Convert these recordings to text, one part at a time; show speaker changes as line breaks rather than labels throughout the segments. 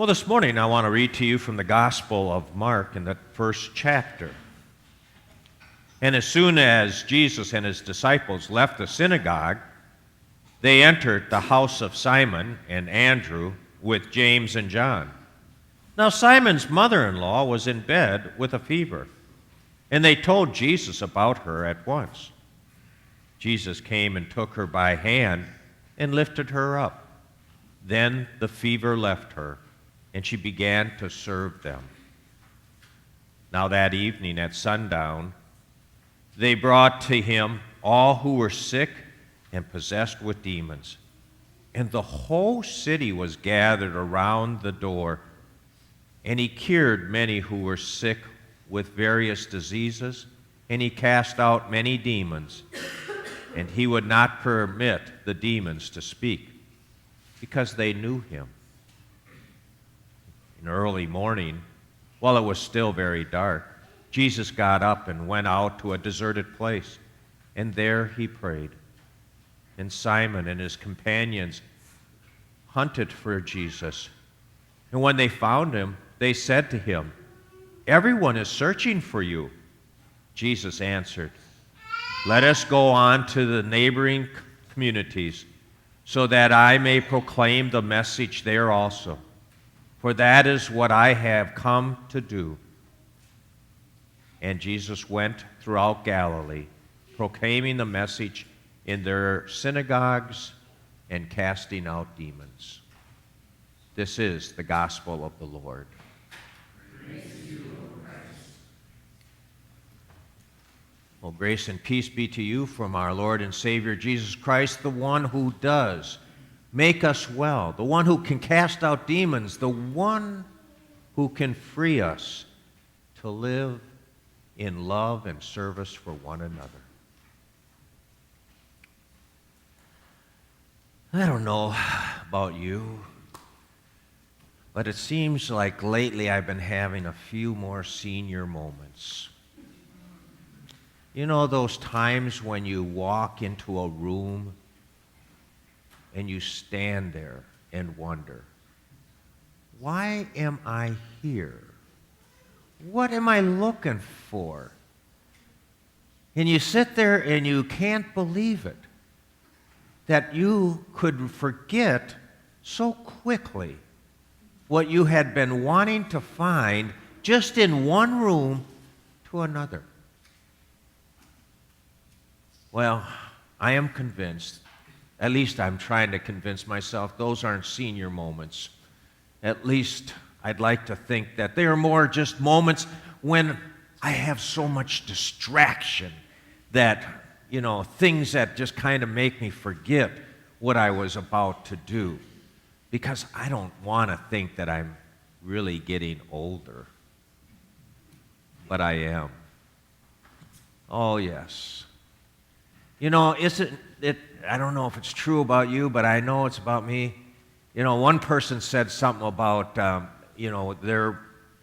Well, this morning I want to read to you from the Gospel of Mark in the first chapter. And as soon as Jesus and his disciples left the synagogue, they entered the house of Simon and Andrew with James and John. Now Simon's mother-in-law was in bed with a fever, and they told Jesus about her at once. Jesus came and took her by hand and lifted her up. Then the fever left her, and she began to serve them. Now that evening at sundown, they brought to him all who were sick and possessed with demons. And the whole city was gathered around the door, and he cured many who were sick with various diseases, and he cast out many demons. And he would not permit the demons to speak, because they knew him. In early morning, while it was still very dark, Jesus got up and went out to a deserted place, and there he prayed. And Simon and his companions hunted for Jesus. And when they found him, they said to him, "Everyone is searching for you." Jesus answered, "Let us go on to the neighboring communities, so that I may proclaim the message there also. For that is what I have come to do." And Jesus went throughout Galilee, proclaiming the message in their synagogues and casting out demons. This is the gospel of the Lord.
Praise to you, O Christ.
Well, grace and peace be to you from our Lord and Savior Jesus Christ, the one who does make us well, the one who can cast out demons, the one who can free us to live in love and service for one another. I don't know about you, but it seems like lately I've been having a few more senior moments. You know those times when you walk into a room and you stand there and wonder, why am I here? What am I looking for? And you sit there and you can't believe it, that you could forget so quickly what you had been wanting to find just in one room to another. Well, I am convinced, at least I'm trying to convince myself, those aren't senior moments. At least I'd like to think that they are more just moments when I have so much distraction that, things that just kind of make me forget what I was about to do. Because I don't want to think that I'm really getting older. But I am. Oh, yes. Isn't it, I don't know if it's true about you, but I know it's about me. One person said something about, their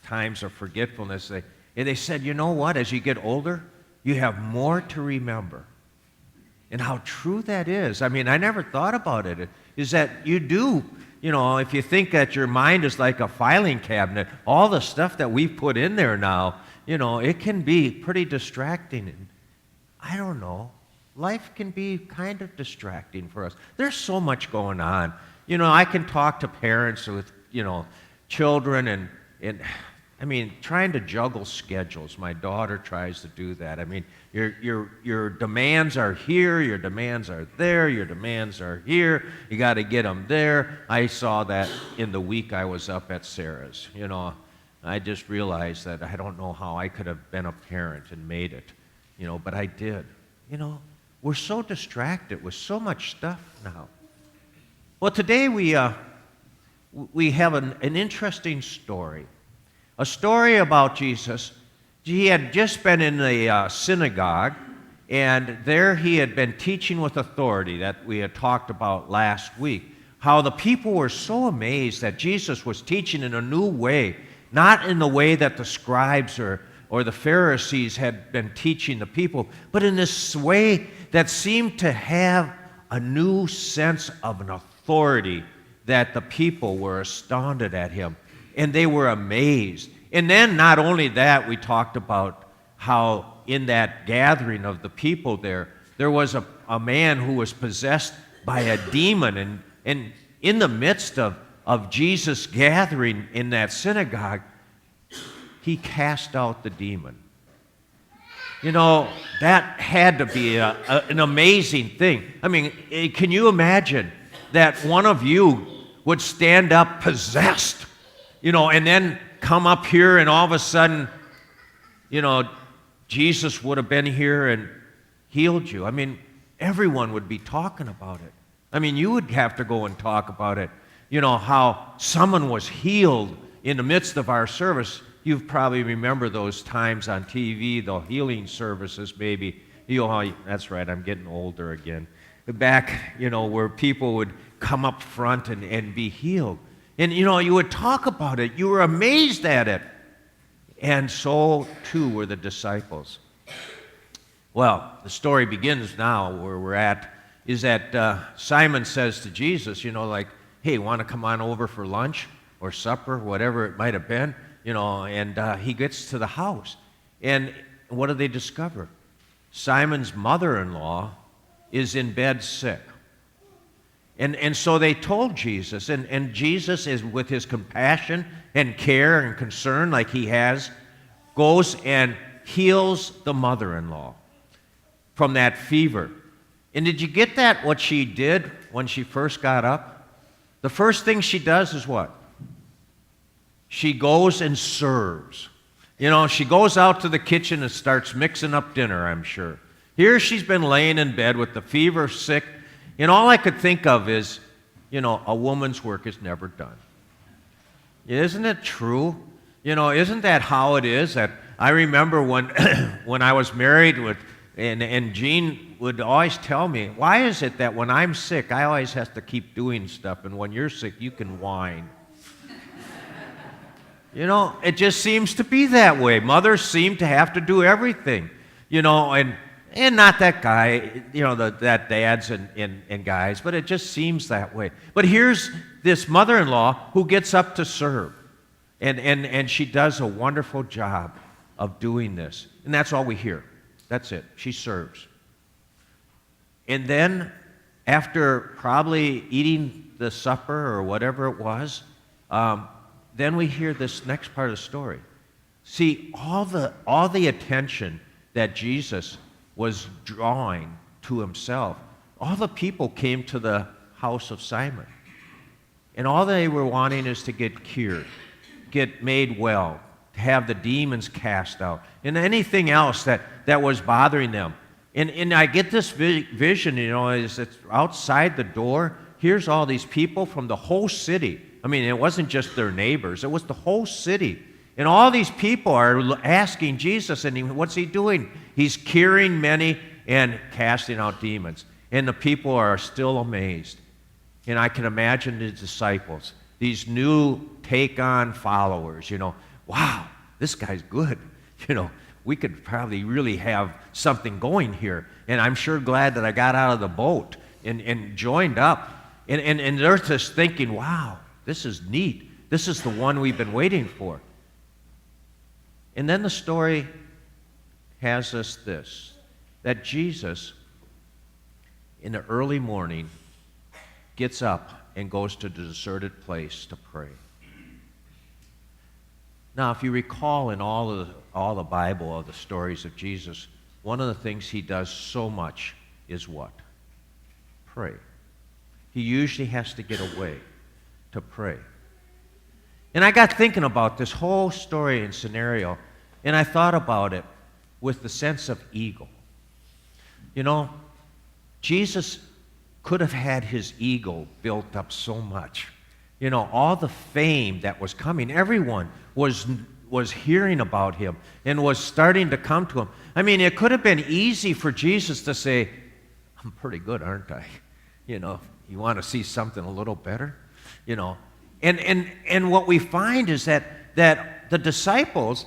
times of forgetfulness. They said, you know what, as you get older, you have more to remember. And how true that is. I mean, I never thought about it. Is that you do, if you think that your mind is like a filing cabinet, all the stuff that we've put in there now, it can be pretty distracting. And I don't know. Life can be kind of distracting for us. There's so much going on. I can talk to parents with, children and trying to juggle schedules. My daughter tries to do that. Your demands are here, your demands are there, your demands are here. You got to get them there. I saw that in the week I was up at Sarah's. I just realized that I don't know how I could have been a parent and made it, but I did. We're so distracted with so much stuff now. Well, today we have an interesting story. A story about Jesus. He had just been in the synagogue, and there he had been teaching with authority that we had talked about last week. How the people were so amazed that Jesus was teaching in a new way, not in the way that the scribes or the Pharisees had been teaching the people, but in this way that seemed to have a new sense of an authority that the people were astounded at him. and they were amazed. And then not only that, we talked about how in that gathering of the people there was a man who was possessed by a demon. And in the midst of Jesus' gathering in that synagogue, he cast out the demon. You know, that had to be an amazing thing. I mean, can you imagine that one of you would stand up possessed, you know, and then come up here and all of a sudden, you know, Jesus would have been here and healed you? I mean, everyone would be talking about it. I mean, you would have to go and talk about it, you know, how someone was healed in the midst of our service. You probably remember those times on TV, the healing services, maybe. You know, that's right, I'm getting older again. Back, you know, where people would come up front and be healed. And, you know, you would talk about it. You were amazed at it. And so, too, were the disciples. Well, the story begins now where we're at, is that Simon says to Jesus, you know, like, hey, want to come on over for lunch or supper, whatever it might have been? You know, and he gets to the house. And what do they discover? Simon's mother-in-law is in bed sick. And so they told Jesus, and Jesus is with his compassion and care and concern like he has, goes and heals the mother-in-law from that fever. And did you get that, what she did when she first got up? The first thing she does is what? She goes and serves. You know, she goes out to the kitchen and starts mixing up dinner, I'm sure. Here she's been laying in bed with the fever, sick, and all I could think of is, you know, a woman's work is never done. Isn't it true? You know, isn't that how it is? That I remember when when I was married with, and Jean would always tell me, why is it that when I'm sick, I always have to keep doing stuff, and when you're sick, you can whine? You know, it just seems to be that way. Mothers seem to have to do everything, you know, and not that guy, you know, that dads and guys, but it just seems that way. But here's this mother-in-law who gets up to serve, and she does a wonderful job of doing this. And that's all we hear. That's it. She serves. And then, after probably eating the supper or whatever it was, then we hear this next part of the story. See, all the attention that Jesus was drawing to himself, all the people came to the house of Simon. And all they were wanting is to get cured, get made well, to have the demons cast out, and anything else that was bothering them. And I get this vision, you know, is it's outside the door. Here's all these people from the whole city. I mean, it wasn't just their neighbors. It was the whole city. And all these people are asking Jesus, and what's he doing? He's curing many and casting out demons. And the people are still amazed. And I can imagine the disciples, these new take-on followers, you know, wow, this guy's good. You know, we could probably really have something going here. And I'm sure glad that I got out of the boat and joined up. And they're just thinking, wow, this is neat. This is the one we've been waiting for. And then the story has us this, that Jesus, in the early morning, gets up and goes to the deserted place to pray. Now, if you recall in all the Bible of the stories of Jesus, one of the things he does so much is what? Pray. He usually has to get away to pray. And I got thinking about this whole story and scenario, and I thought about it with the sense of ego. You know, Jesus could have had his ego built up so much. You know, all the fame that was coming, everyone was hearing about him and was starting to come to him. I mean, it could have been easy for Jesus to say, I'm pretty good, aren't I? You know, you want to see something a little better? You know, and what we find is that the disciples,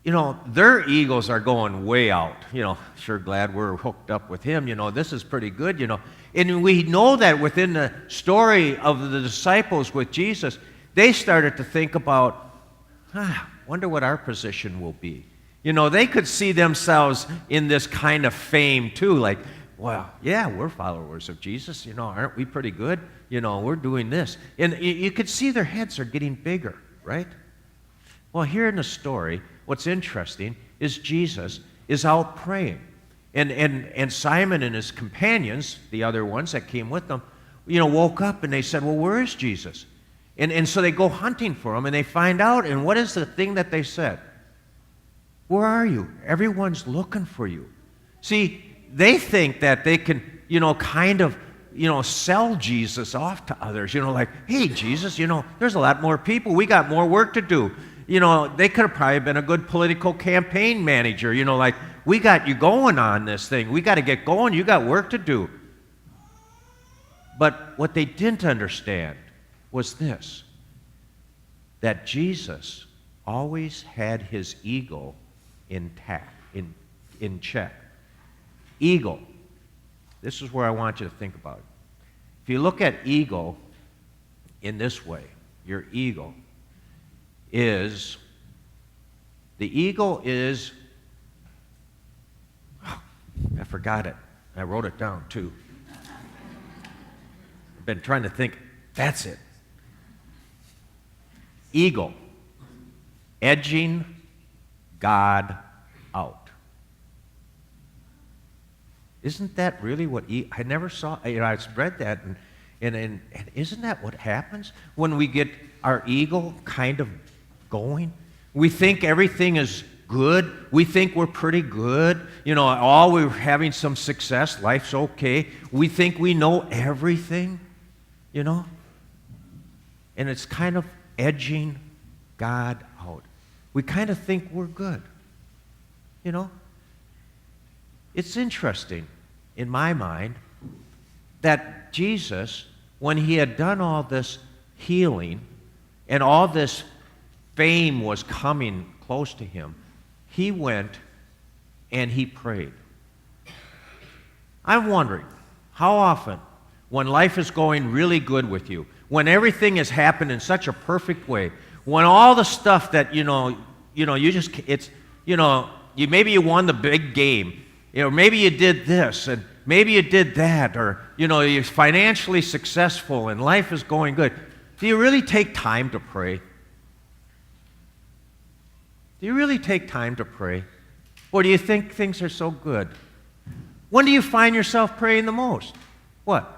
you know, their egos are going way out. You know, sure glad we're hooked up with him. You know, this is pretty good, you know. And we know that within the story of the disciples with Jesus, they started to think about, Wonder what our position will be. They could see themselves in this kind of fame too, like, well, yeah, we're followers of Jesus, aren't we pretty good? We're doing this. And you could see their heads are getting bigger, right? Well, here in the story, what's interesting is Jesus is out praying. And Simon and his companions, the other ones that came with them, woke up and they said, well, where is Jesus? And so they go hunting for him and they find out, and what is the thing that they said? Where are you? Everyone's looking for you. See, they think that they can, kind of, sell Jesus off to others. Like, hey, Jesus, there's a lot more people. We got more work to do. They could have probably been a good political campaign manager. Like, we got you going on this thing. We got to get going. You got work to do. But what they didn't understand was this, that Jesus always had his ego intact, in check. Ego. This is where I want you to think about it. If you look at ego in this way, your ego is, I forgot it. I wrote it down too. I've been trying to think. That's it. Ego. Edging God out. Isn't that really what I never saw? I read that, and isn't that what happens when we get our ego kind of going? We think everything is good. We think we're pretty good. We're having some success. Life's okay. We think we know everything, and it's kind of edging God out. We kind of think we're good, It's interesting, in my mind, that Jesus, when he had done all this healing and all this fame was coming close to him, he went and he prayed. I'm wondering, how often, when life is going really good with you, when everything has happened in such a perfect way, when all the stuff that, maybe you won the big game, maybe you did this, and maybe you did that, or, you're financially successful and life is going good. Do you really take time to pray? Do you really take time to pray? Or do you think things are so good? When do you find yourself praying the most? What?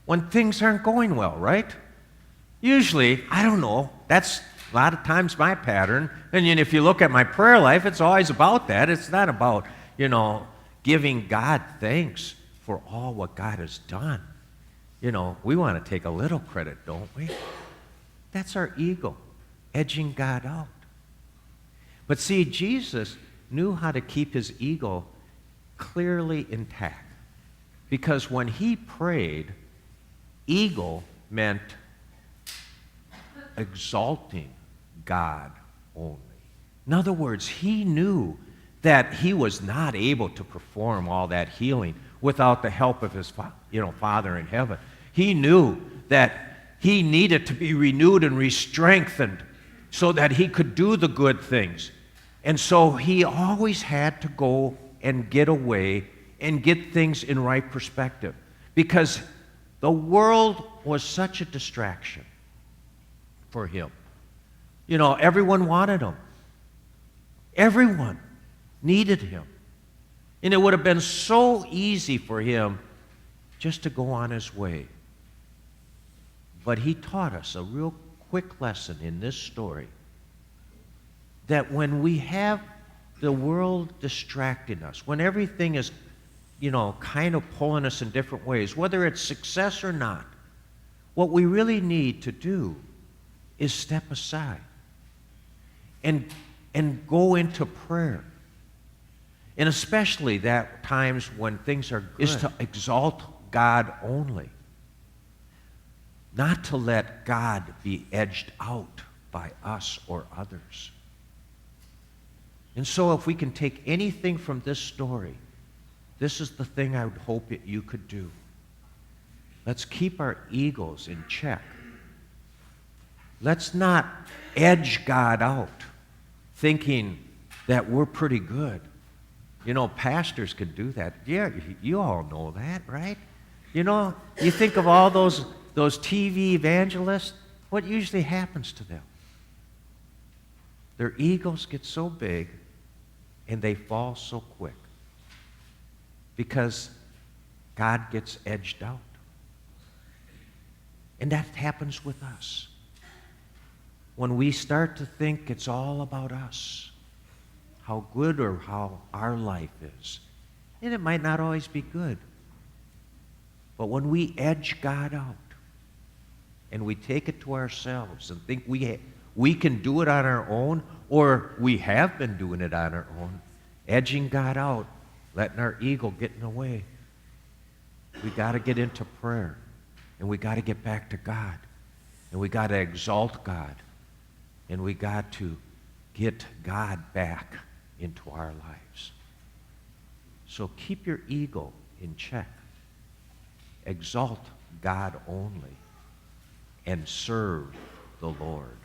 When things aren't going well, right? Usually, I don't know, that's a lot of times my pattern. And if you look at my prayer life, it's always about that. It's not about, giving God thanks for all what God has done. We want to take a little credit, don't we? That's our ego, edging God out. But see, Jesus knew how to keep his ego clearly intact. Because when he prayed, ego meant exalting God only. In other words, he knew that he was not able to perform all that healing without the help of his Father in heaven. He knew that he needed to be renewed and re-strengthened so that he could do the good things. And so he always had to go and get away and get things in right perspective, because the world was such a distraction for him. Everyone wanted him. Everyone needed him. And it would have been so easy for him just to go on his way. But he taught us a real quick lesson in this story, that when we have the world distracting us, when everything is, kind of pulling us in different ways, whether it's success or not, what we really need to do is step aside and go into prayer. And especially that times when things are good, is to exalt God only. Not to let God be edged out by us or others. And so if we can take anything from this story, this is the thing I would hope that you could do. Let's keep our egos in check. Let's not edge God out. thinking that we're pretty good. You know, pastors could do that. Yeah, you all know that, right? You know, you think of all those TV evangelists, what usually happens to them? Their egos get so big and they fall so quick because God gets edged out. And that happens with us. When we start to think it's all about us, how good or how our life is, and it might not always be good, but when we edge God out and we take it to ourselves and think we can do it on our own, or we have been doing it on our own, edging God out, letting our ego get in the way, we got to get into prayer, and we got to get back to God, and we got to exalt God, and we got to get God back into our lives. So keep your ego in check. Exalt God only and serve the Lord.